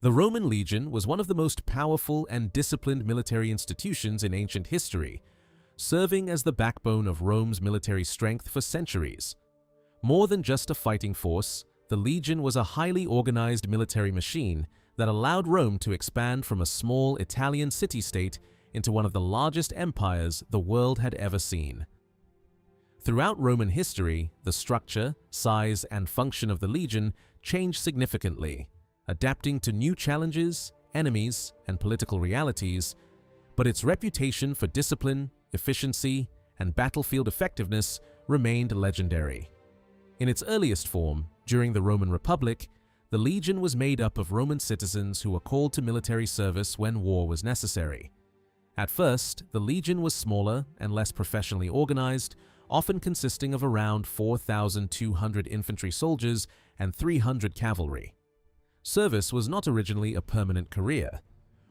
The Roman legion was one of the most powerful and disciplined military institutions in ancient history, serving as the backbone of Rome's military strength for centuries. More than just a fighting force, the legion was a highly organized military machine that allowed Rome to expand from a small Italian city-state into one of the largest empires the world had ever seen. Throughout Roman history, the structure, size, and function of the legion changed significantly, adapting to new challenges, enemies, and political realities, but its reputation for discipline, efficiency, and battlefield effectiveness remained legendary. In its earliest form, during the Roman Republic, the legion was made up of Roman citizens who were called to military service when war was necessary. At first, the legion was smaller and less professionally organized, often consisting of around 4,200 infantry soldiers and 300 cavalry. Service was not originally a permanent career.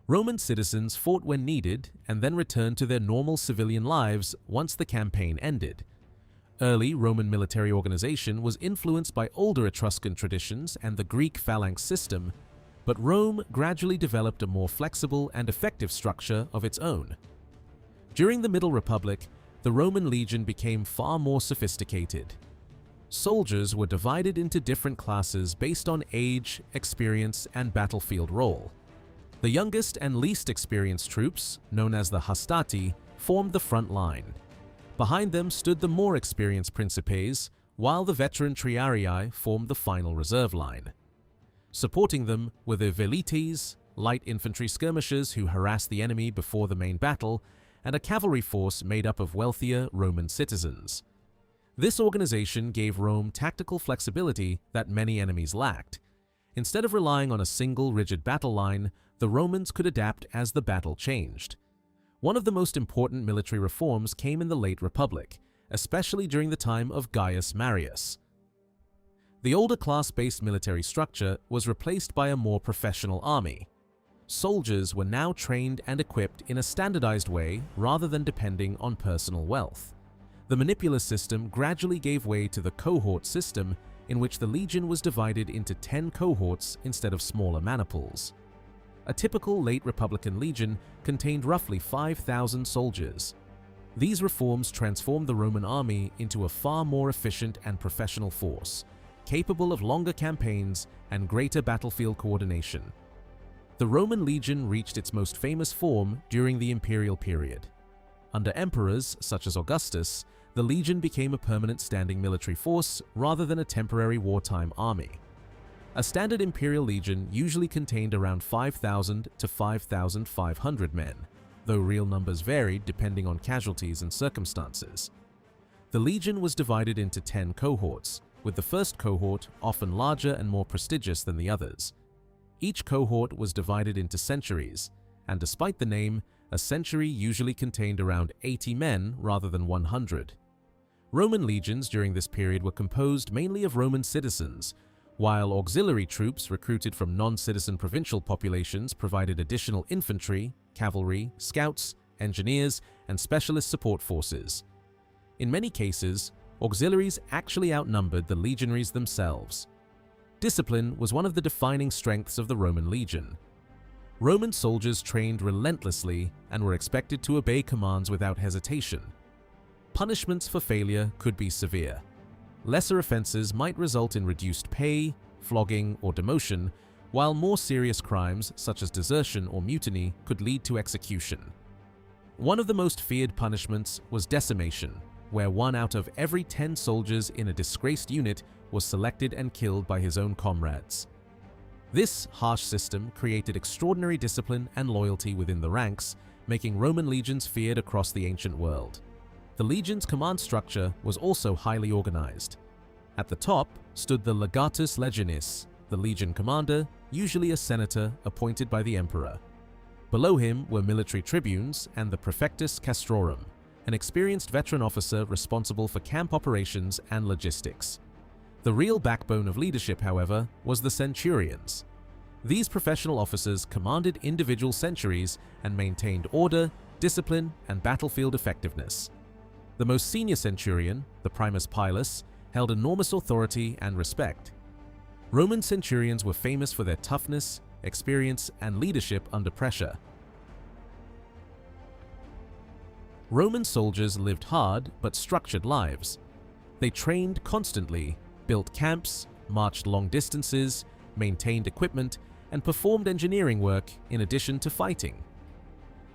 Roman citizens fought when needed and then returned to their normal civilian lives once the campaign ended. Early Roman military organization was influenced by older Etruscan traditions and the Greek phalanx system, but Rome gradually developed a more flexible and effective structure of its own. During the Middle Republic, the Roman legion became far more sophisticated. Soldiers were divided into different classes based on age, experience, and battlefield role. The youngest and least experienced troops, known as the hastati, formed the front line. Behind them stood the more experienced principes, while the veteran triarii formed the final reserve line. Supporting them were the velites, light infantry skirmishers who harassed the enemy before the main battle, and a cavalry force made up of wealthier Roman citizens. This organization gave Rome tactical flexibility that many enemies lacked. Instead of relying on a single rigid battle line, the Romans could adapt as the battle changed. One of the most important military reforms came in the late Republic, especially during the time of Gaius Marius. The older class-based military structure was replaced by a more professional army. Soldiers were now trained and equipped in a standardized way rather than depending on personal wealth. The manipular system gradually gave way to the cohort system, in which the legion was divided into 10 cohorts instead of smaller maniples. A typical late Republican legion contained roughly 5,000 soldiers. These reforms transformed the Roman army into a far more efficient and professional force, capable of longer campaigns and greater battlefield coordination. The Roman legion reached its most famous form during the Imperial period. Under emperors such as Augustus, the legion became a permanent standing military force rather than a temporary wartime army. A standard imperial legion usually contained around 5,000 to 5,500 men, though real numbers varied depending on casualties and circumstances. The legion was divided into 10 cohorts, with the first cohort often larger and more prestigious than the others. Each cohort was divided into centuries, and despite the name, a century usually contained around 80 men rather than 100. Roman legions during this period were composed mainly of Roman citizens, while auxiliary troops recruited from non-citizen provincial populations provided additional infantry, cavalry, scouts, engineers, and specialist support forces. In many cases, auxiliaries actually outnumbered the legionaries themselves. Discipline was one of the defining strengths of the Roman legion. Roman soldiers trained relentlessly and were expected to obey commands without hesitation. Punishments for failure could be severe. Lesser offenses might result in reduced pay, flogging, or demotion, while more serious crimes such as desertion or mutiny could lead to execution. One of the most feared punishments was decimation, where 1 out of every 10 soldiers in a disgraced unit was selected and killed by his own comrades. This harsh system created extraordinary discipline and loyalty within the ranks, making Roman legions feared across the ancient world. The legion's command structure was also highly organized. At the top stood the legatus legionis, the legion commander, usually a senator appointed by the emperor. Below him were military tribunes and the praefectus castrorum, an experienced veteran officer responsible for camp operations and logistics. The real backbone of leadership, however, was the centurions. These professional officers commanded individual centuries and maintained order, discipline, and battlefield effectiveness. The most senior centurion, the primus pilus, held enormous authority and respect. Roman centurions were famous for their toughness, experience, and leadership under pressure. Roman soldiers lived hard but structured lives. They trained constantly, built camps, marched long distances, maintained equipment, and performed engineering work in addition to fighting.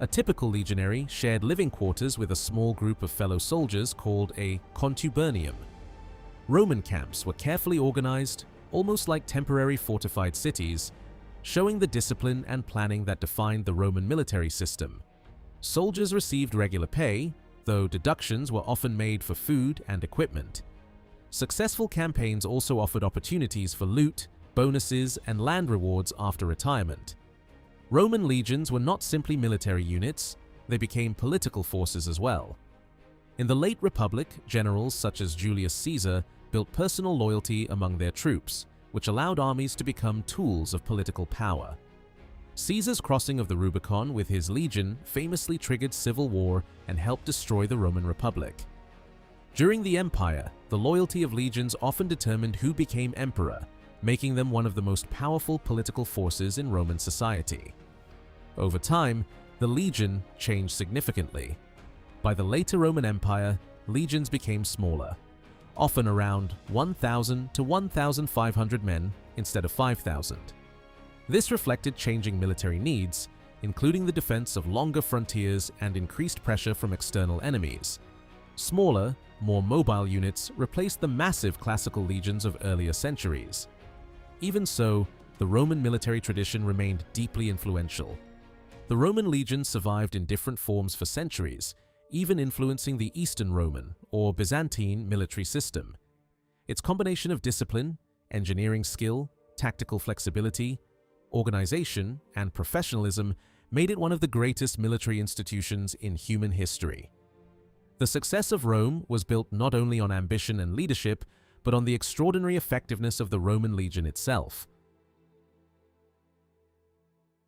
A typical legionary shared living quarters with a small group of fellow soldiers called a contubernium. Roman camps were carefully organized, almost like temporary fortified cities, showing the discipline and planning that defined the Roman military system. Soldiers received regular pay, though deductions were often made for food and equipment. Successful campaigns also offered opportunities for loot, bonuses, and land rewards after retirement. Roman legions were not simply military units, they became political forces as well. In the late Republic, generals such as Julius Caesar built personal loyalty among their troops, which allowed armies to become tools of political power. Caesar's crossing of the Rubicon with his legion famously triggered civil war and helped destroy the Roman Republic. During the Empire, the loyalty of legions often determined who became emperor, making them one of the most powerful political forces in Roman society. Over time, the legion changed significantly. By the later Roman Empire, legions became smaller, often around 1,000 to 1,500 men instead of 5,000. This reflected changing military needs, including the defense of longer frontiers and increased pressure from external enemies. Smaller, more mobile units replaced the massive classical legions of earlier centuries. Even so, the Roman military tradition remained deeply influential. The Roman legion survived in different forms for centuries, even influencing the Eastern Roman or Byzantine military system. Its combination of discipline, engineering skill, tactical flexibility, organization, and professionalism made it one of the greatest military institutions in human history. The success of Rome was built not only on ambition and leadership, but on the extraordinary effectiveness of the Roman legion itself.